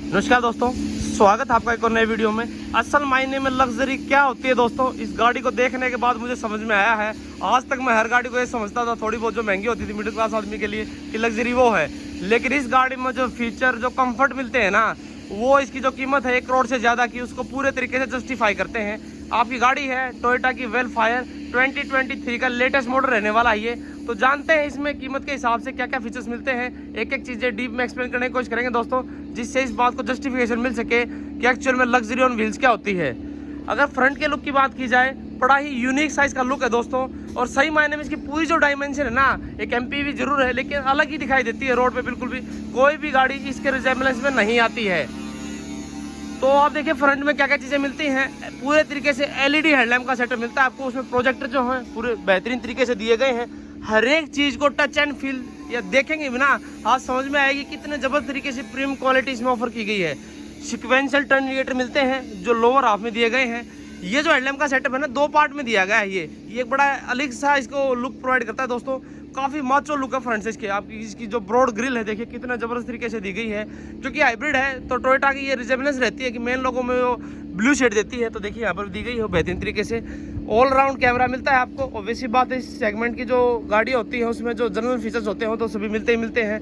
नमस्कार दोस्तों, स्वागत है आपका एक और नए वीडियो में। असल मायने में लग्जरी क्या होती है दोस्तों, इस गाड़ी को देखने के बाद मुझे समझ में आया है। आज तक मैं हर गाड़ी को ये समझता था थोड़ी बहुत जो महंगी होती थी मिडिल क्लास आदमी के लिए कि लग्जरी वो है, लेकिन इस गाड़ी में जो फीचर जो कंफर्ट मिलते हैं ना, वो इसकी जो कीमत है 1 करोड़ से ज़्यादा की, उसको पूरे तरीके से जस्टिफाई करते हैं। आपकी गाड़ी है टोयोटा की वेलफायर 2023 का लेटेस्ट मॉडल रहने वाला है ये। तो जानते हैं इसमें कीमत के हिसाब से क्या क्या फीचर्स मिलते हैं, एक एक चीज़ें डीप में एक्सप्लेन करने की कोशिश करेंगे दोस्तों, जिससे इस बात को जस्टिफिकेशन मिल सके कि एक्चुअल में लग्जरी ऑन व्हील्स क्या होती है। अगर फ्रंट के लुक की बात की जाए, बड़ा ही यूनिक साइज का लुक है दोस्तों, और सही मायने में इसकी पूरी जो डायमेंशन है ना, एक एमपीवी जरूर है लेकिन अलग ही दिखाई देती है रोड पे। बिल्कुल भी कोई भी गाड़ी इसके रिजेम्बलेंस में नहीं आती है। तो आप देखिए फ्रंट में क्या क्या चीज़ें मिलती हैं। पूरे तरीके से एलईडी हेडलैम्प का सेटअप मिलता है आपको, उसमें प्रोजेक्टर जो है पूरे बेहतरीन तरीके से दिए गए हैं। हर एक चीज़ को टच एंड फील या देखेंगे भी ना, आज समझ में आएगी कितने जबरदस्त तरीके से प्रीमियम क्वालिटी इसमें ऑफर की गई है। सिक्वेंशियल टर्न इंडिकेटर मिलते हैं जो लोअर हाफ में दिए गए हैं। ये जो हेडलैम्प का सेटअप है ना, 2 पार्ट में दिया गया है। ये एक बड़ा अलग सा इसको लुक प्रोवाइड करता है दोस्तों। काफ़ी माचो लुक है फ्रंट से इसके। आपकी इसकी जो ब्रॉड ग्रिल है देखिए कितना ज़बरदस्त तरीके से दी गई है। क्योंकि हाइब्रिड है तो टोयोटा की ये रिजेम्बलेंस रहती है कि मेन लोगों में वो ब्लू शेड देती है, तो देखिए यहाँ पर दी गई है बेहतरीन तरीके से। ऑल राउंड कैमरा मिलता है आपको, और वैसी बात है इस सेगमेंट की जो गाड़ी होती है उसमें जो जनरल फीचर्स होते हैं तो सभी मिलते ही मिलते हैं।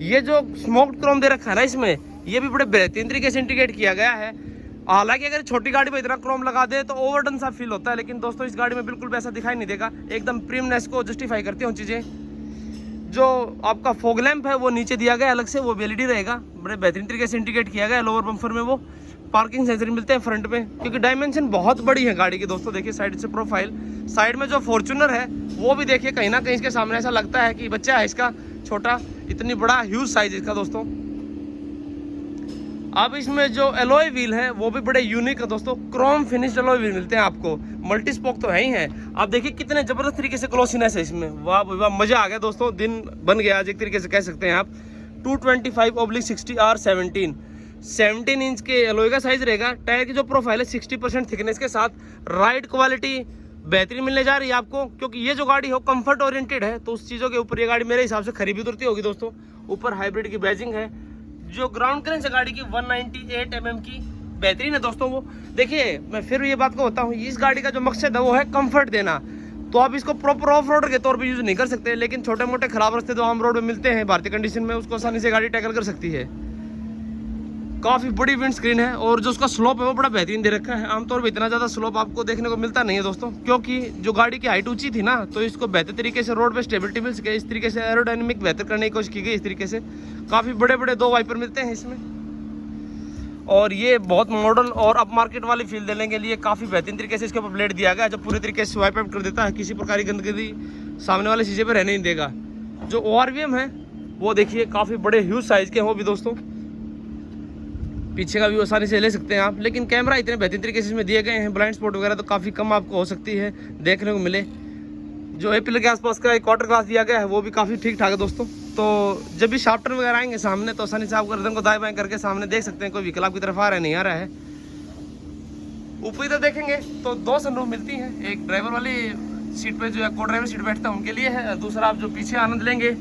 ये जो स्मोक्ड क्रोम दे रखा है ना इसमें, ये भी बड़े बेहतरीन तरीके से इंटीग्रेट किया गया है। हालांकि अगर छोटी गाड़ी में इतना क्रोम लगा दे तो ओवरडन सा फील होता है, लेकिन दोस्तों इस गाड़ी में बिल्कुल भी ऐसा दिखाई नहीं देगा। एकदम प्रीमियमनेस को जस्टिफाई करती हैं चीज़ें। जो आपका फॉग लैंप है वो नीचे दिया गया अलग से, वो भी एलईडी रहेगा, बड़े बेहतरीन तरीके से इंटीग्रेट किया गया है। लोअर बम्पर में वो पार्किंग सेंसर मिलते हैं फ्रंट में, क्योंकि डायमेंशन बहुत बड़ी है गाड़ी की दोस्तों। देखिए साइड से प्रोफाइल, साइड में जो फॉर्च्यूनर है वो भी देखिए कहीं ना कहीं इसके सामने ऐसा लगता है कि बच्चा है इसका छोटा, इतनी बड़ा ह्यूज साइज इसका दोस्तों। अब इसमें जो एलॉय व्हील है वो भी बड़े यूनिक है दोस्तों, क्रोम फिनिश्ड एलॉय व्हील मिलते हैं आपको। मल्टी स्पोक तो है ही है। आप देखिए कितने जबरदस्त तरीके से ग्लॉसीनेस है इसमें, वाह वाह, मजा आ गया दोस्तों, दिन बन गया आज एक तरीके से कह सकते हैं आप। 225/60R17 17 इंच के एलॉय का साइज रहेगा। टायर की जो प्रोफाइल है 60% थिकनेस के साथ, राइड क्वालिटी बेहतरीन मिलने जा रही है आपको, क्योंकि ये जो गाड़ी हो कंफर्ट ओरिएंटेड है, तो उस चीज़ों के ऊपर ये गाड़ी मेरे हिसाब से खरी भी उतरती होगी दोस्तों। ऊपर हाइब्रिड की बैजिंग है। जो ग्राउंड क्लियरेंस है गाड़ी की 198 mm की, बेहतरीन है दोस्तों वो। देखिए मैं फिर ये बात को होता हूँ, इस गाड़ी का जो मकसद है वो है कंफर्ट देना। तो आप इसको प्रॉपर ऑफ रोड के तौर पे यूज़ नहीं कर सकते, लेकिन छोटे मोटे खराब रास्ते जो आम रोड में मिलते हैं भारतीय कंडीशन में, उसको आसानी से गाड़ी टैकल कर सकती है। काफ़ी बड़ी विंड स्क्रीन है, और जो उसका स्लोप है वो बड़ा बेहतरीन दे रखा है। आमतौर पर इतना ज़्यादा स्लोप आपको देखने को मिलता नहीं है दोस्तों, क्योंकि जो गाड़ी की हाइट ऊंची थी ना, तो इसको बेहतर तरीके से रोड पे स्टेबिलिटी मिल सके, इस तरीके से एरोडायनेमिक बेहतर करने की कोशिश की गई। इस तरीके से काफ़ी बड़े बड़े 2 वाइपर मिलते हैं इसमें, और ये बहुत मॉडल और अप मार्केट वाली फील देने के लिए काफ़ी बेहतरीन तरीके से इसके ऊपर प्लेट दिया गया है, जो पूरी तरीके से स्वाइप आउट कर देता है, किसी प्रकार की गंदगी सामने वाले शीशे पे रहने नहीं देगा। जो ORVM है वो देखिए काफ़ी बड़े ह्यूज साइज़ के हैं वो भी दोस्तों। पीछे का भी आसानी से ले सकते हैं आप, लेकिन कैमरा इतने बेहतरीन तरीके से इसमें दिए गए हैं, ब्लाइंड स्पॉट वगैरह तो काफ़ी कम आपको हो सकती है देखने को मिले। जो ए पिलर के आसपास का एक क्वार्टर ग्लास दिया गया है वो भी काफ़ी ठीक ठाक है दोस्तों। तो जब भी शाफ्टर वगैरह आएंगे सामने, तो आसानी से आप गर्दन को दाएं बाएं करके सामने देख सकते हैं कोई व्हीकल आपकी तरफ आ रहा है नहीं आ रहा है। ऊपर इधर देखेंगे तो 2 सनरूफ मिलती हैं, एक ड्राइवर वाली सीट पे जो है को ड्राइवर सीट बैठता है उनके लिए है, दूसरा आप जो पीछे आनंद लेंगे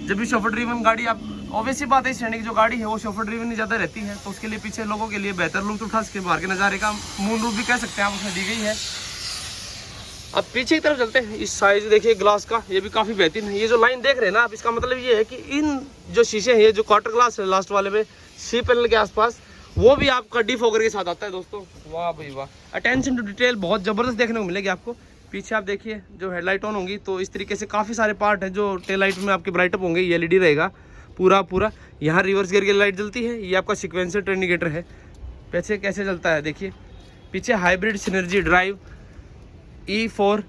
जब भी शॉफर ड्रीवन गाड़ी, आप ऑब्वियसली बात है इस श्रेणी की जो गाड़ी है वो शॉफर ड्रीवन ही ज़्यादा रहती है, तो उसके लिए पीछे लोगों के लिए बेहतर लुत्फ उठा सके, बाहर के नज़ारे का मून रूप भी कह सकते हैं आप, उसमें दी गई है। अब पीछे की तरफ चलते हैं। इस साइज देखिए ग्लास का, ये भी काफ़ी बेहतरीन है। ये जो लाइन देख रहे हैं ना आप, इसका मतलब ये है कि इन जो शीशे हैं, ये जो क्वार्टर ग्लास है लास्ट वाले में सी पैनल के आसपास, वो भी आपका डिफॉगर के साथ आता है दोस्तों। वाह भाई वाह, अटेंशन टू डिटेल बहुत ज़बरदस्त देखने को मिलेगी आपको। पीछे आप देखिए जो हेडलाइट ऑन होंगी, तो इस तरीके से काफ़ी सारे पार्ट हैं जो टेल लाइट में आपके ब्राइट अप होंगे। ये एलईडी रहेगा पूरा। यहाँ रिवर्स गियर की लाइट जलती है, ये आपका सिक्वेंशियल टर्न इंडिकेटर है। पीछे कैसे चलता है देखिए, पीछे हाइब्रिड सिनर्जी ड्राइव E4।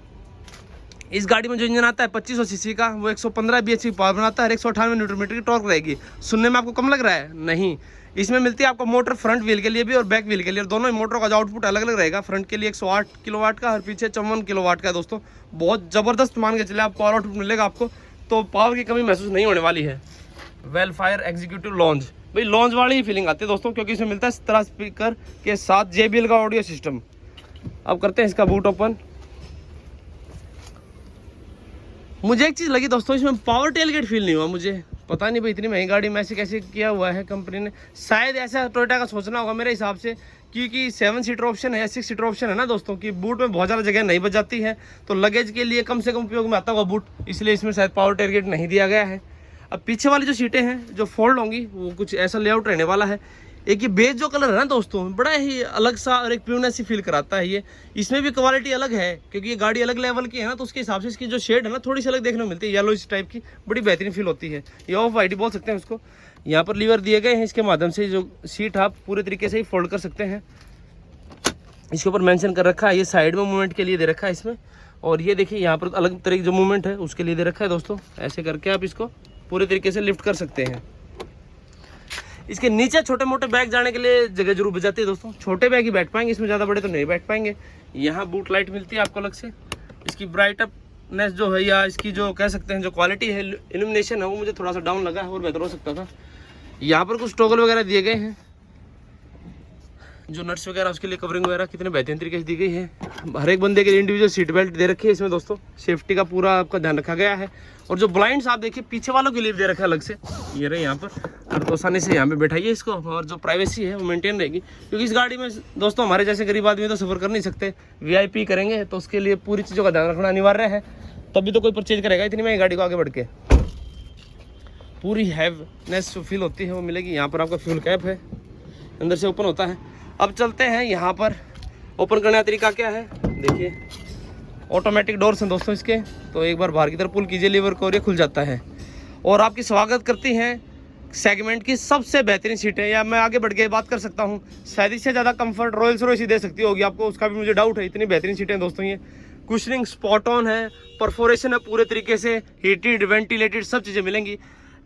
इस गाड़ी में जो इंजन आता है 2500 सीसी का, वो 115 bhp पावर बनाता है, 198 न्यूटन मीटर की टॉर्क रहेगी। सुनने में आपको कम लग रहा है? नहीं, इसमें मिलती है आपको मोटर फ्रंट व्हील के लिए भी और बैक व्हील के लिए, दोनों ही मोटरों का जो आउटपुट अलग अलग रहेगा। फ्रंट के लिए 108 किलोवाट का और पीछे 54 किलोवाट का है दोस्तों। बहुत ज़बरदस्त मान के चले आप पावर आउटपुट मिलेगा आपको, तो पावर की कमी महसूस नहीं होने वाली है। वेलफायर एग्जीक्यूटिव लॉन्च, भाई लॉन्च वाली ही फीलिंग आती है दोस्तों, क्योंकि इसमें मिलता है 17 स्पीकर के साथ JBL का ऑडियो सिस्टम। अब करते हैं इसका बूट ओपन। मुझे एक चीज़ लगी दोस्तों, इसमें पावर टेलगेट फील नहीं हुआ मुझे। पता नहीं भाई इतनी महंगी गाड़ी में ऐसे कैसे किया हुआ है कंपनी ने। शायद ऐसा टोयोटा का सोचना होगा मेरे हिसाब से, क्योंकि 7 सीटर ऑप्शन है या 6 सीटर ऑप्शन है ना दोस्तों, कि बूट में बहुत ज़्यादा जगह नहीं बच जाती है, तो लगेज के लिए कम से कम उपयोग में आता होगा बूट, इसलिए इसमें शायद पावर टेलगेट नहीं दिया गया है। अब पीछे वाली जो सीटें हैं जो फोल्ड होंगी वो कुछ ऐसा लेआउट रहने वाला है। एक ये बेज जो कलर है ना दोस्तों, बड़ा ही अलग सा और एक प्यूनेस सी फील कराता है ये। इसमें भी क्वालिटी अलग है क्योंकि ये गाड़ी अलग लेवल की है ना, तो उसके हिसाब से इसकी जो शेड है ना थोड़ी सी अलग देखने को मिलती है, येलो इस टाइप की, बड़ी बेहतरीन फील होती है। ये ऑफ वाइट बोल सकते हैं उसको। यहाँ पर लीवर दिए गए हैं, इसके माध्यम से जो सीट आप पूरे तरीके से ही फोल्ड कर सकते हैं। इसके ऊपर मेंशन कर रखा है, ये साइड में मूवमेंट के लिए दे रखा है इसमें। और ये देखिए यहाँ पर अलग तरह की जो मूवमेंट है उसके लिए दे रखा है दोस्तों। ऐसे करके आप इसको पूरे तरीके से लिफ्ट कर सकते हैं। इसके नीचे छोटे मोटे बैग जाने के लिए जगह जरूर बच जाती है दोस्तों, छोटे बैग ही बैठ पाएंगे इसमें, ज़्यादा बड़े तो नहीं बैठ पाएंगे। यहाँ बूट लाइट मिलती है आपको अलग से। इसकी ब्राइटनेस जो है या इसकी जो कह सकते हैं जो क्वालिटी है इल्यूमिनेशन है वो मुझे थोड़ा सा डाउन लगा है और बेहतर हो सकता था। यहाँ पर कुछ टॉगल वगैरह दिए गए हैं, जो नट्स वगैरह उसके लिए कवरिंग वगैरह कितने बेहतरीन तरीके से दी गई है। हर एक बंदे के लिए इंडिविजुअल सीट बेल्ट दे रखी है इसमें दोस्तों, सेफ्टी का पूरा आपका ध्यान रखा गया है। और जो ब्लाइंड्स आप देखिए पीछे वालों के लिए दे रखा है अलग से, ये रहे यहाँ पर, और तो आसानी से यहाँ पे बैठाइए इसको, और जो प्राइवेसी है वो मेंटेन रहेगी। क्योंकि इस गाड़ी में दोस्तों हमारे जैसे गरीब आदमी तो सफ़र कर नहीं सकते, VIP करेंगे तो उसके लिए पूरी चीज़ों का ध्यान रखना अनिवार्य है, तभी तो कोई परचेज करेगा इतनी महंगी गाड़ी को आगे बढ़ के। पूरी हैवनेस जो फील होती है वो मिलेगी। यहाँ पर आपका फ्यूल कैप है, अंदर से ओपन होता है। अब चलते हैं यहाँ पर ओपन करने का तरीका क्या है। देखिए ऑटोमेटिक डोर्स हैं दोस्तों इसके, तो एक बार बाहर की तरफ पुल कीजिए लीवर को और ये खुल जाता है। और आपकी स्वागत करती हैं सेगमेंट की सबसे बेहतरीन सीटें, या मैं आगे बढ़ के बात कर सकता हूँ शायद इससे ज़्यादा कंफर्ट रॉयल्स रॉयस ही दे सकती होगी आपको, उसका भी मुझे डाउट है। इतनी बेहतरीन सीटें दोस्तों, ये कुशनिंग स्पॉट ऑन है, परफोरेशन है पूरे तरीके से, हीटेड वेंटिलेटेड सब चीज़ें मिलेंगी।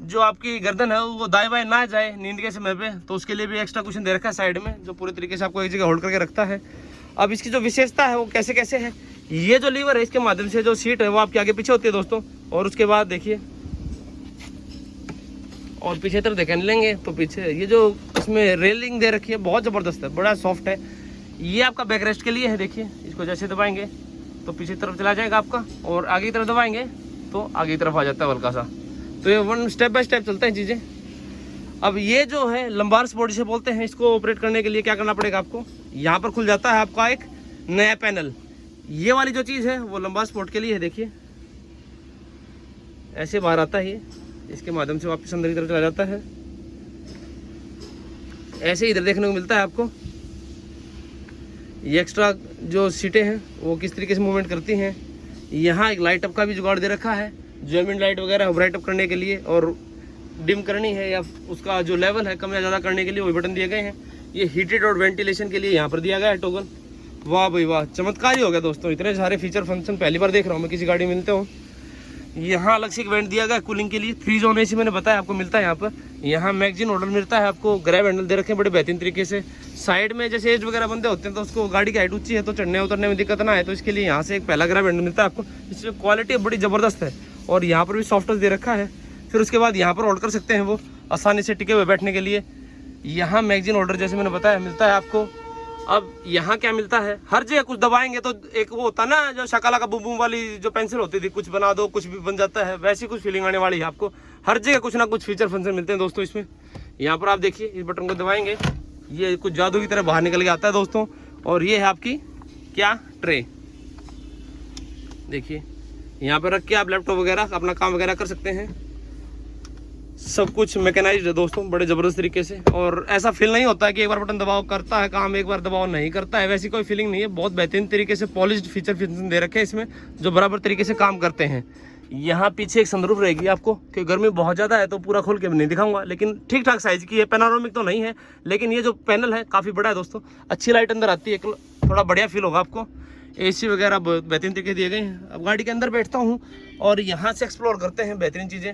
जो आपकी गर्दन है वो दाएं बाएं ना जाए नींद के समय पे, तो उसके लिए भी एक्स्ट्रा कुशन दे रखा है साइड में, जो पूरे तरीके से आपको एक जगह होल्ड करके रखता है। अब इसकी जो विशेषता है वो कैसे कैसे है, ये जो लीवर है इसके माध्यम से जो सीट है वो आपके आगे पीछे होती है दोस्तों। और उसके बाद देखिए और पीछे तरफ देखें लेंगे तो पीछे ये जो इसमें रेलिंग दे रखी है बहुत ज़बरदस्त है, बड़ा सॉफ्ट है। ये आपका बैक रेस्ट के लिए है। देखिए इसको जैसे दबाएंगे तो पीछे तरफ चला जाएगा आपका, और आगे की तरफ दबाएंगे तो आगे की तरफ आ जाता है हल्का सा। तो ये वन स्टेप बाय स्टेप चलते हैं चीज़ें। अब ये जो है लंबार स्पोर्ट जिसे बोलते हैं, इसको ऑपरेट करने के लिए क्या करना पड़ेगा आपको, यहाँ पर खुल जाता है आपका एक नया पैनल। ये वाली जो चीज़ है वो लंबार स्पोर्ट के लिए है। देखिए ऐसे बाहर आता है ये, इसके माध्यम से वापस अंदर की तरफ चला जाता है। ऐसे इधर देखने को मिलता है आपको ये एक्स्ट्रा जो सीटें हैं वो किस तरीके से मूवमेंट करती हैं। यहाँ एक लाइट अप का भी जुगाड़ दे रखा है, जो एम्बिएंट लाइट वगैरह ब्राइट अप करने के लिए, और डिम करनी है या उसका जो लेवल है कम या ज़्यादा करने के लिए वही बटन दिए गए हैं। ये हीटेड और वेंटिलेशन के लिए यहाँ पर दिया गया है टॉगल। वाह भाई वाह, चमत्कार ही हो गया दोस्तों, इतने सारे फीचर फंक्शन पहली बार देख रहा हूँ मैं किसी गाड़ी में मिलते हो। यहाँ अलग से एक वेंट दिया गया है कूलिंग के लिए, 3 जोन AC मैंने बताया आपको मिलता है यहाँ पर। यहाँ मैगजीन होल्डर मिलता है आपको, ग्रैब हैंडल दे रखे हैं बड़े बेहतरीन तरीके से। साइड में जैसे एज वगैरह बंदे होते हैं तो उसको गाड़ी की हाइट ऊंची है तो चढ़ने उतरने में दिक्कत ना है, तो इसके लिए यहाँ से एक पहला ग्रैब हैंडल मिलता है आपको। इसकी क्वालिटी बड़ी ज़बरदस्त है, और यहाँ पर भी सॉफ्ट टच दे रखा है। फिर उसके बाद यहाँ पर होल्ड कर सकते हैं वो आसानी से टिके हुए बैठने के लिए। यहाँ मैगजीन होल्डर जैसे मैंने बताया मिलता है आपको। अब यहाँ क्या मिलता है, हर जगह कुछ दबाएंगे तो एक वो होता ना जो शकाला का बूम बूम वाली जो पेंसिल होती थी, कुछ बना दो कुछ भी बन जाता है, वैसी कुछ फीलिंग आने वाली है आपको। हर जगह कुछ ना कुछ फीचर फंक्शन मिलते हैं दोस्तों इसमें। यहाँ पर आप देखिए इस बटन को दबाएंगे ये कुछ जादू की तरह बाहर निकल के आता है दोस्तों। और ये है आपकी क्या ट्रे, देखिए यहाँ पर रख के आप लैपटॉप वगैरह अपना काम वगैरह कर सकते हैं। सब कुछ मैकेनाइज्ड है दोस्तों बड़े ज़बरदस्त तरीके से, और ऐसा फील नहीं होता है कि एक बार बटन दबाओ करता है काम, एक बार दबाओ नहीं करता है, वैसी कोई फीलिंग नहीं है। बहुत बेहतरीन तरीके से पॉलिश्ड फीचर फंक्शन दे रखे हैं इसमें जो बराबर तरीके से काम करते हैं। यहाँ पीछे एक सनरूफ रहेगी आपको, क्योंकि गर्मी बहुत ज़्यादा है तो पूरा खोल के नहीं दिखाऊंगा, लेकिन ठीक ठाक साइज़ की है, पैनोरामिक तो नहीं है, लेकिन ये जो पैनल है काफ़ी बड़ा है दोस्तों। अच्छी लाइट अंदर आती है, थोड़ा बढ़िया फील होगा आपको। AC वगैरह बेहतरीन तरीके दिए गए हैं। अब गाड़ी के अंदर बैठता हूँ और यहाँ से एक्सप्लोर करते हैं बेहतरीन चीज़ें।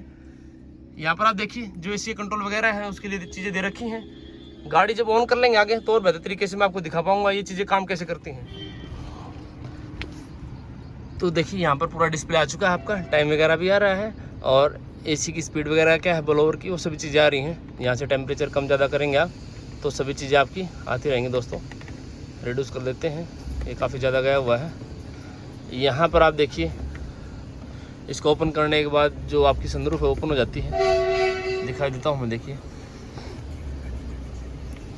यहाँ पर आप देखिए जो AC कंट्रोल वगैरह है उसके लिए चीज़ें दे रखी हैं। गाड़ी जब ऑन कर लेंगे आगे तो और बेहतर तरीके से मैं आपको दिखा पाऊंगा ये चीज़ें काम कैसे करती हैं। तो देखिए यहाँ पर पूरा डिस्प्ले आ चुका है आपका, टाइम वगैरह भी आ रहा है, और AC की स्पीड वगैरह क्या है ब्लोअर की वो सभी चीज़ें आ रही हैं। यहाँ से टेम्परेचर कम ज़्यादा करेंगे आप तो सभी चीज़ें आपकी आती रहेंगी दोस्तों। रिड्यूस कर देते हैं, ये काफ़ी ज़्यादा गया हुआ है। यहाँ पर आप देखिए इसको ओपन करने के बाद जो आपकी सनरूफ है ओपन हो जाती है। दिखाई देता हूँ मैं, देखिए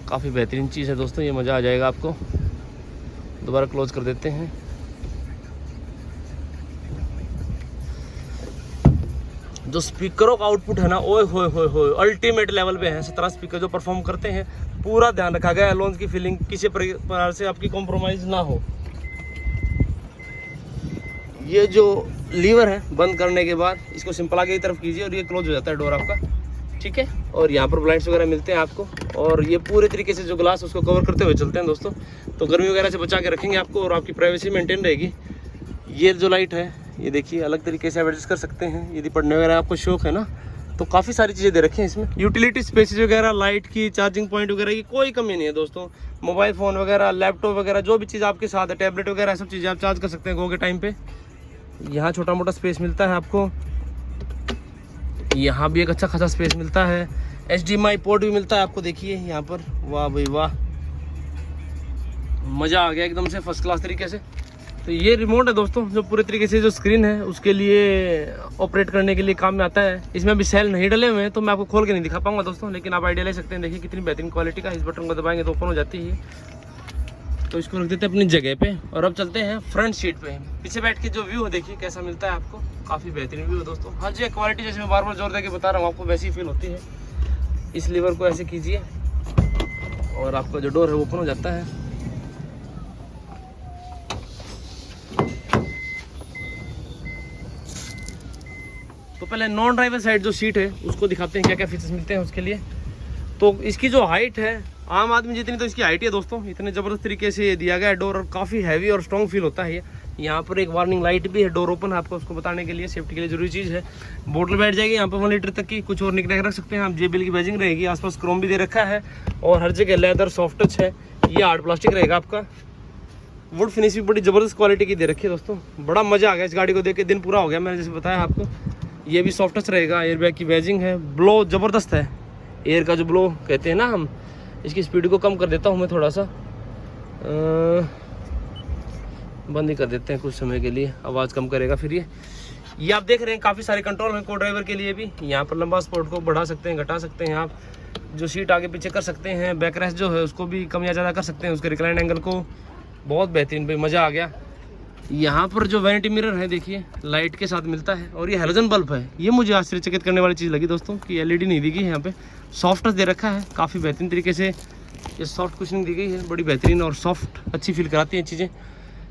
काफ़ी बेहतरीन चीज़ है दोस्तों, ये मज़ा आ जाएगा आपको। दोबारा क्लोज कर देते हैं। जो स्पीकरों का आउटपुट है ना, ओए होए होए होए अल्टीमेट लेवल पे है। 17 स्पीकर जो परफॉर्म करते हैं, पूरा ध्यान रखा गया अलोन्स की फीलिंग किसी प्रकार से आपकी कॉम्प्रोमाइज़ ना हो। ये जो लीवर है बंद करने के बाद इसको सिंपल आगे की तरफ कीजिए और ये क्लोज हो जाता है डोर आपका, ठीक है। और यहाँ पर ब्लाइंड्स वगैरह मिलते हैं आपको, और ये पूरे तरीके से जो ग्लास उसको कवर करते हुए चलते हैं दोस्तों, तो गर्मी वगैरह से बचा के रखेंगे आपको और आपकी प्राइवेसी मेंटेन रहेगी। ये जो लाइट है ये देखिए अलग तरीके से एडजस्ट कर सकते हैं, यदि पढ़ने वगैरह आपको शौक है ना, तो काफ़ी सारी चीज़ें दे रखी हैं इसमें। यूटिलिटी स्पेसेस वगैरह, लाइट की, चार्जिंग पॉइंट वगैरह की कोई कमी नहीं है दोस्तों। मोबाइल फ़ोन वगैरह, लैपटॉप वगैरह जो भी चीज़ आपके साथ है, टैबलेट वगैरह सब चीज़ें आप चार्ज कर सकते हैं गो के टाइम पे। यहाँ छोटा मोटा स्पेस मिलता है आपको, यहाँ भी एक अच्छा खासा स्पेस मिलता है। HDMI पोर्ट भी मिलता है आपको, देखिए यहाँ पर। वाह भाई वाह, मज़ा आ गया एकदम से फर्स्ट क्लास तरीके से। तो ये रिमोट है दोस्तों, जो पूरे तरीके से जो स्क्रीन है उसके लिए ऑपरेट करने के लिए काम में आता है। इसमें अभी सेल नहीं डले हुए हैं तो मैं आपको खोल के नहीं दिखा पाऊंगा दोस्तों, लेकिन आप आइडिया ले सकते हैं। देखिए कितनी बेहतरीन क्वालिटी का, इस बटन को दबाएंगे तो ओपन हो जाती है। तो इसको रख देते हैं अपनी जगह पे और अब चलते हैं फ्रंट सीट पे। पीछे बैठ के जो व्यू है देखिए कैसा मिलता है आपको, काफ़ी बेहतरीन व्यू है दोस्तों। हाँ जी, क्वालिटी जैसे मैं बार बार जोर देके बता रहा हूँ आपको वैसी फील होती है। इस लीवर को ऐसे कीजिए और आपका जो डोर है वो ओपन हो जाता है। तो पहले नॉन ड्राइवर साइड जो सीट है उसको दिखाते हैं क्या क्या फीचर्स मिलते हैं उसके लिए। तो इसकी जो हाइट है आम आदमी जितनी तो इसकी हाइट है दोस्तों, इतने ज़बरदस्त तरीके से ये दिया गया है डोर, और काफ़ी हैवी और स्ट्रॉन्ग फील होता है ये। यहाँ पर एक वार्निंग लाइट भी है, डोर ओपन है आपको उसको बताने के लिए, सेफ्टी के लिए जरूरी चीज़ है। बोतल बैठ जाएगी यहाँ पर 1 लीटर तक की, कुछ और निकले रख सकते हैं आप। JBL की बैजिंग रहेगी, आसपास क्रोम भी दे रखा है और हर जगह लेदर सॉफ्ट टच है। ये हार्ड प्लास्टिक रहेगा आपका, वुड फिनिश भी बड़ी ज़बरदस्त क्वालिटी की दे रखी है दोस्तों। बड़ा मज़ा आ गया इस गाड़ी को देख के, दिन पूरा हो गया मैंने जैसे बताया आपको। ये भी सॉफ्ट टच रहेगा, एयर बैग की बैजिंग है, ब्लो ज़बरदस्त है। एयर का जो ब्लो कहते हैं ना हम, इसकी स्पीड को कम कर देता हूँ मैं थोड़ा सा, बंद ही कर देते हैं कुछ समय के लिए, आवाज़ कम करेगा फिर ये आप देख रहे हैं काफ़ी सारे कंट्रोल हैं को ड्राइवर के लिए भी। यहाँ पर लंबा स्पोर्ट को बढ़ा सकते हैं, घटा सकते हैं आप, जो सीट आगे पीछे कर सकते हैं, बैक रेस्ट जो है उसको भी कम या ज़्यादा कर सकते हैं, उसके रिक्लाइन एंगल को। बहुत बेहतरीन भाई, मज़ा आ गया। यहाँ पर जो वैनिटी मिरर है देखिए लाइट के साथ मिलता है, और ये हैलोजन बल्ब है। ये मुझे आश्चर्यचकित करने वाली चीज़ लगी दोस्तों कि LED नहीं दी गई है यहाँ पे, सॉफ्ट टच दे रखा है, काफ़ी बेहतरीन तरीके से ये सॉफ्ट कुशनिंग दी गई है, बड़ी बेहतरीन और सॉफ्ट अच्छी फील कराती हैं चीज़ें।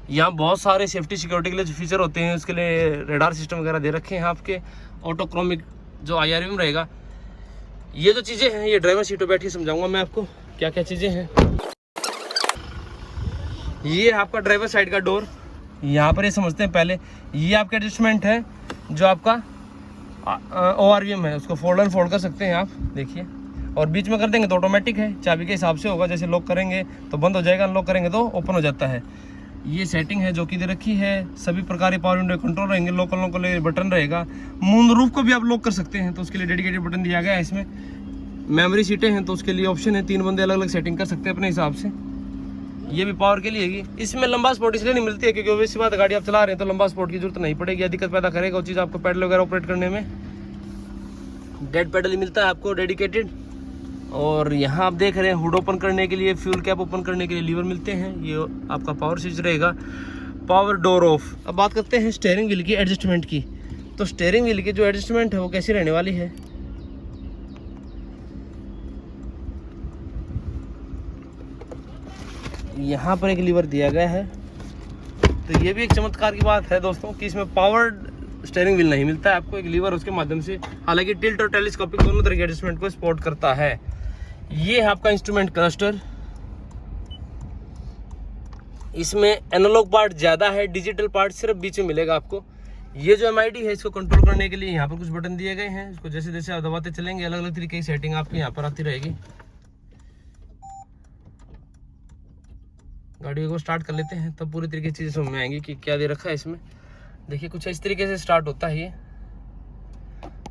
यहाँ बहुत सारे सेफ्टी सिक्योरिटी के लिए जो फीचर होते हैं उसके लिए रेडार सिस्टम वगैरह दे रखे हैं आपके, ऑटोक्रोमिक जो IRM रहेगा। ये जो चीज़ें हैं ये ड्राइवर सीट पर बैठ के समझाऊंगा मैं आपको क्या क्या चीज़ें हैं। ये आपका ड्राइवर साइड का डोर, यहाँ पर ये समझते हैं पहले। ये आपका एडजस्टमेंट है जो आपका ORVM है, उसको फोल्ड एंड फोल्ड कर सकते हैं आप, देखिए। और बीच में कर देंगे तो ऑटोमेटिक है, चाबी के हिसाब से होगा, जैसे लॉक करेंगे तो बंद हो जाएगा, अनलॉक करेंगे तो ओपन हो जाता है। ये सेटिंग है जो कि दे रखी है, सभी प्रकार के पावर विंडो कंट्रोल रहेंगे, लोकल बटन रहेगा। मून रूफ को भी आप लॉक कर सकते हैं तो उसके लिए डेडिकेटेड बटन दिया गया है इसमें। मेमोरी सीटें हैं तो उसके लिए ऑप्शन है, 3 बंदे अलग अलग सेटिंग कर सकते हैं अपने हिसाब से। ये भी पावर के लिए है। इसमें लंबा स्पोर्ट इसलिए नहीं मिलती है क्योंकि वैसी बात गाड़ी आप चला रहे हैं तो लंबा स्पोर्ट की जरूरत नहीं पड़ेगी, दिक्कत पैदा करेगा वो चीज़ आपको पैडल वगैरह ऑपरेट करने में। डेड पैडल ही मिलता है आपको डेडिकेटेड। और यहाँ आप देख रहे हैं हुड ओपन करने के लिए, फ्यूल कैप ओपन करने के लिए लीवर मिलते हैं। ये आपका पावर स्विच रहेगा, पावर डोर ऑफ। अब बात करते हैं स्टीयरिंग व्हील की एडजस्टमेंट की। तो स्टीयरिंग व्हील की जो एडजस्टमेंट है वो कैसी रहने वाली है, यहाँ पर एक लीवर दिया गया है। तो ये भी एक चमत्कार की बात है दोस्तों कि इसमें पावर्ड स्टीयरिंग व्हील नहीं मिलता है आपको, एक लीवर उसके माध्यम से, हालांकि टिल्ट और टेलीस्कोपिक दोनों तरह के एडजस्टमेंट को सपोर्ट करता है। ये है आपका इंस्ट्रूमेंट क्लस्टर, इसमें एनालॉग पार्ट ज़्यादा है, डिजिटल पार्ट सिर्फ बीच में मिलेगा आपको। ये जो MID है इसको कंट्रोल करने के लिए यहाँ पर कुछ बटन दिए गए हैं, इसको जैसे जैसे आप दबाते चलेंगे अलग अलग तरीके की सेटिंग आपकी यहाँ पर आती रहेगी। गाड़ी को स्टार्ट कर लेते हैं तब पूरी तरीके से चीज़ें समझ में आएंगी कि क्या दे रखा है इसमें। देखिए कुछ इस तरीके से स्टार्ट होता है ये,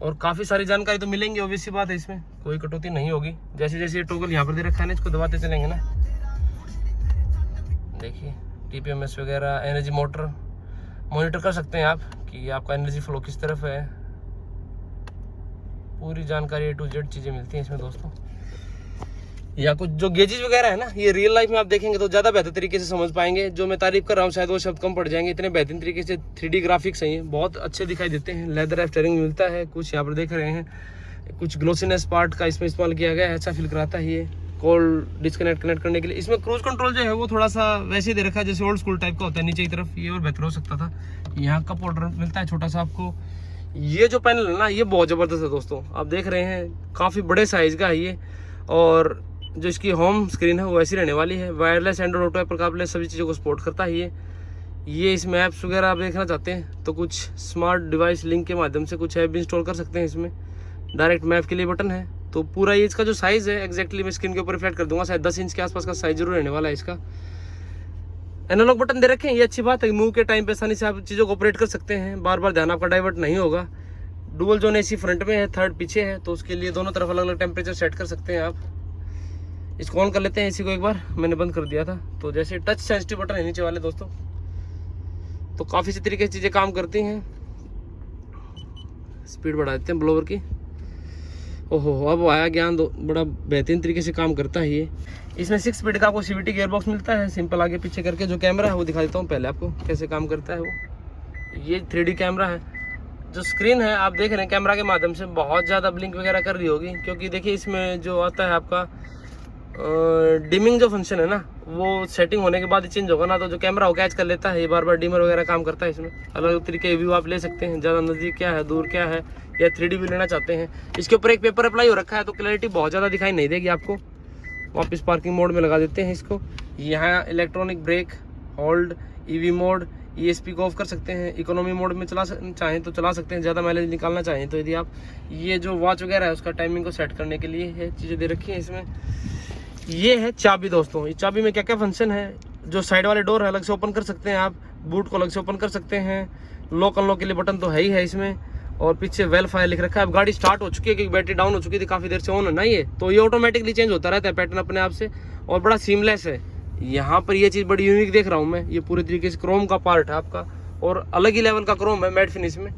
और काफ़ी सारी जानकारी तो मिलेंगी, ऑब्वियस सी बात है, इसमें कोई कटौती नहीं होगी। जैसे जैसे ये टॉगल यहाँ पर दे रखा है ना, इसको दबाते चलेंगे ना, देखिए TPMS वगैरह, एनर्जी मोटर मॉनिटर कर सकते हैं आप कि आपका एनर्जी फ्लो किस तरफ है। पूरी जानकारी A to Z चीज़ें मिलती हैं इसमें दोस्तों। या कुछ जो गेजेस वगैरह है ना, ये रियल लाइफ में आप देखेंगे तो ज़्यादा बेहतर तरीके से समझ पाएंगे। जो मैं तारीफ कर रहा हूँ शायद वो शब्द कम पड़ जाएंगे, इतने बेहतरीन तरीके से 3D ग्राफिक्स हैं, बहुत अच्छे दिखाई देते हैं। लेदर स्टीयरिंग मिलता है, कुछ यहाँ पर देख रहे हैं कुछ ग्लोसीनेस पार्ट का इसमें इस्तेमाल किया गया है, अच्छा फील कराता है ये। कॉल डिस्कनेक्ट कनेक्ट करने के लिए इसमें क्रूज कंट्रोल जो है वो थोड़ा सा वैसे ही दे रखा है जैसे ओल्ड स्कूल टाइप का होता है, नीचे की तरफ, ये और बेहतर हो सकता था। यहाँ कप होल्डर मिलता है छोटा सा आपको। ये जो पैनल है ना ये बहुत ज़बरदस्त है दोस्तों, आप देख रहे हैं काफ़ी बड़े साइज़ का है ये। और जो इसकी होम स्क्रीन है वो ऐसी रहने वाली है। Wireless Android auto Apple CarPlay सभी चीज़ों को सपोर्ट करता है ये इसमें ऐप्स वगैरह आप देखना चाहते हैं तो कुछ स्मार्ट डिवाइस लिंक के माध्यम से कुछ ऐप भी इंस्टॉल कर सकते हैं इसमें। डायरेक्ट मैप के लिए बटन है। तो पूरा ये इसका जो साइज़ है एग्जैक्टली मैं स्क्रीन के ऊपर रिफ्लेक्ट कर दूंगा, शायद 10 इंच के आसपास का साइज जरूर रहने वाला है इसका। एनालॉग बटन दे रखे हैं, ये अच्छी बात है, मूव के टाइम पे आसानी से आप चीज़ों को ऑपरेट कर सकते हैं, बार बार ध्यान आपका डाइवर्ट नहीं होगा। डुअल जोन एसी फ्रंट में है, थर्ड पीछे है, तो उसके लिए दोनों तरफ अलग अलग टेम्परेचर सेट कर सकते हैं आप। इसको ऑन कर लेते हैं इसी को, एक बार मैंने बंद कर दिया था। तो जैसे टच सेंसिटिव बटन है नीचे वाले दोस्तों, तो काफ़ी अच्छी तरीके से चीज़ें काम करती हैं। स्पीड बढ़ा देते हैं ब्लोवर की। ओहो अब आया ज्ञान, दो बड़ा बेहतरीन तरीके से काम करता है ये। इसमें 6 स्पीड का आपको CVT गियर बॉक्स मिलता है, सिंपल आगे पीछे करके। जो कैमरा है वो दिखा देता हूँ पहले आपको कैसे काम करता है वो। ये 3D कैमरा है। जो स्क्रीन है आप देख रहे हैं कैमरा के माध्यम से बहुत ज़्यादा ब्लिंक वगैरह कर रही होगी, क्योंकि देखिए इसमें जो आता है आपका डिमिंग जो फंक्शन है ना वो सेटिंग होने के बाद ही चेंज होगा ना, तो जो कैमरा वो कैच कर लेता है, ये बार बार डिमर वगैरह काम करता है इसमें। अलग अलग तरीके के व्यू आप ले सकते हैं, ज़्यादा नज़दीक क्या है, दूर क्या है, या 3D व्यू लेना चाहते हैं। इसके ऊपर एक पेपर अप्लाई हो रखा है तो क्लैरिटी बहुत ज़्यादा दिखाई नहीं देगी आपको। वापस पार्किंग मोड में लगा देते हैं इसको। यहाँ electronic brake, hold, EV mode, ESP को ऑफ कर सकते हैं। इकोनॉमी मोड में चाहें तो चला सकते हैं, ज़्यादा माइलेज निकालना चाहें तो। यदि आप ये जो वॉच वगैरह है उसका टाइमिंग को सेट करने के लिए है चीज़ें दे रखी हैं इसमें। ये है चाबी दोस्तों, इस चाबी में क्या क्या फंक्शन है। जो साइड वाले डोर है अलग से ओपन कर सकते हैं आप, बूट को अलग से ओपन कर सकते हैं, लॉक अनलॉक के लिए बटन तो है ही है इसमें। और पीछे वेल फायर लिख रखा है। अब गाड़ी स्टार्ट हो चुकी है क्योंकि बैटरी डाउन हो चुकी थी काफ़ी देर से ऑन है ना ये, तो ये ऑटोमेटिकली चेंज होता रहता है पैटर्न अपने आप से, और बड़ा सीमलेस है। यहाँ पर ये चीज़ बड़ी यूनिक देख रहा हूँ मैं, ये पूरे तरीके से क्रोम का पार्ट है आपका, और अलग ही लेवल का क्रोम है मैट फिनिश में।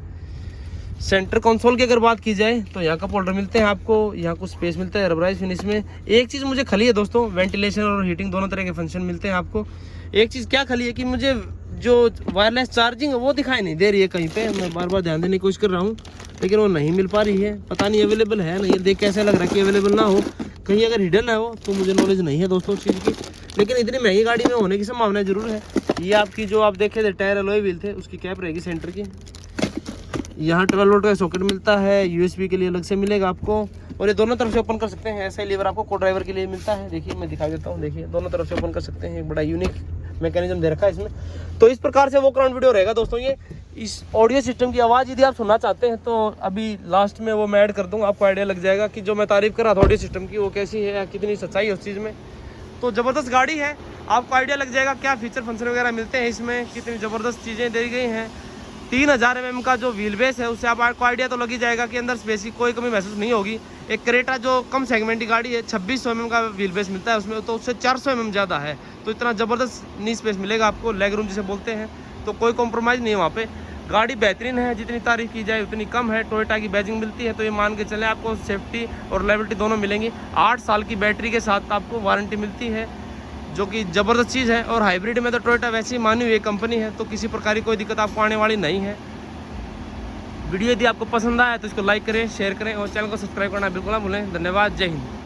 सेंटर कंसोल की अगर बात की जाए तो यहाँ कप होल्डर मिलते हैं आपको, यहाँ कुछ स्पेस मिलता है रबराइज फिनिश में। एक चीज़ मुझे खली है दोस्तों, वेंटिलेशन और हीटिंग दोनों तरह के फंक्शन मिलते हैं आपको। एक चीज़ क्या खली है कि मुझे जो वायरलेस चार्जिंग है वो दिखाई नहीं दे रही है कहीं पे। मैं बार बार ध्यान देने की कोशिश कर रहा हूँ लेकिन वो नहीं मिल पा रही है, पता नहीं अवेलेबल है नहीं। देख के ऐसा लग रहा है कि अवेलेबल ना हो, कहीं अगर हिडन है वो तो मुझे नॉलेज नहीं है दोस्तों उस चीज़ की। लेकिन इतनी महंगी गाड़ी में होने की संभावना जरूर है। ये आपकी जो आप देखे थे टायर अलॉय व्हील थे उसकी कैप रहेगी सेंटर की। यहाँ 12 वोल्ट का सॉकेट मिलता है, USB के लिए अलग से मिलेगा आपको, और ये दोनों तरफ से ओपन कर सकते हैं। ऐसा ही लीवर आपको को ड्राइवर के लिए मिलता है, देखिए मैं दिखा देता हूँ, देखिए दोनों तरफ से ओपन कर सकते हैं। एक बड़ा यूनिक मैकेनिज्म दे रखा है इसमें। तो इस प्रकार से वो ग्राउंड वीडियो रहेगा दोस्तों। ये इस ऑडियो सिस्टम की आवाज़ यदि आप सुनना चाहते हैं तो अभी लास्ट में वो मैं ऐड कर दूँगा, आपको आइडिया लग जाएगा कि जो मैं तारीफ कर रहा था ऑडियो सिस्टम की वो कैसी है, कितनी सच्चाई है उस चीज़ में। तो ज़बरदस्त गाड़ी है, आपको आइडिया लग जाएगा क्या फीचर फंक्शन वगैरह मिलते हैं इसमें, कितनी ज़बरदस्त चीज़ें दी गई हैं। 3000 mm का जो व्हील बेस है उससे आपको आइडिया तो लग ही जाएगा कि अंदर स्पेस की कोई कमी महसूस नहीं होगी। एक क्रेटा जो कम सेगमेंट की गाड़ी है 2600 mm का व्हील बेस मिलता है उसमें, तो उससे 400 mm ज़्यादा है। तो इतना ज़बरदस्त नी स्पेस मिलेगा आपको, लेग रूम जिसे बोलते हैं, तो कोई कॉम्प्रोमाइज़ नहीं है वहाँ पे। गाड़ी बेहतरीन है, जितनी तारीफ की जाए उतनी कम है। टोयोटा की बैजिंग मिलती है तो ये मान के चलें आपको सेफ्टी और लायबिलिटी दोनों मिलेंगी। 8 साल की बैटरी के साथ आपको वारंटी मिलती है जो कि ज़बरदस्त चीज़ है। और हाइब्रिड में तो टोयोटा वैसे ही मानी हुई कंपनी है, तो किसी प्रकार की कोई दिक्कत आपको आने वाली नहीं है। वीडियो यदि आपको पसंद आया तो इसको लाइक करें, शेयर करें और चैनल को सब्सक्राइब करना बिल्कुल ना भूलें। धन्यवाद, जय हिंद।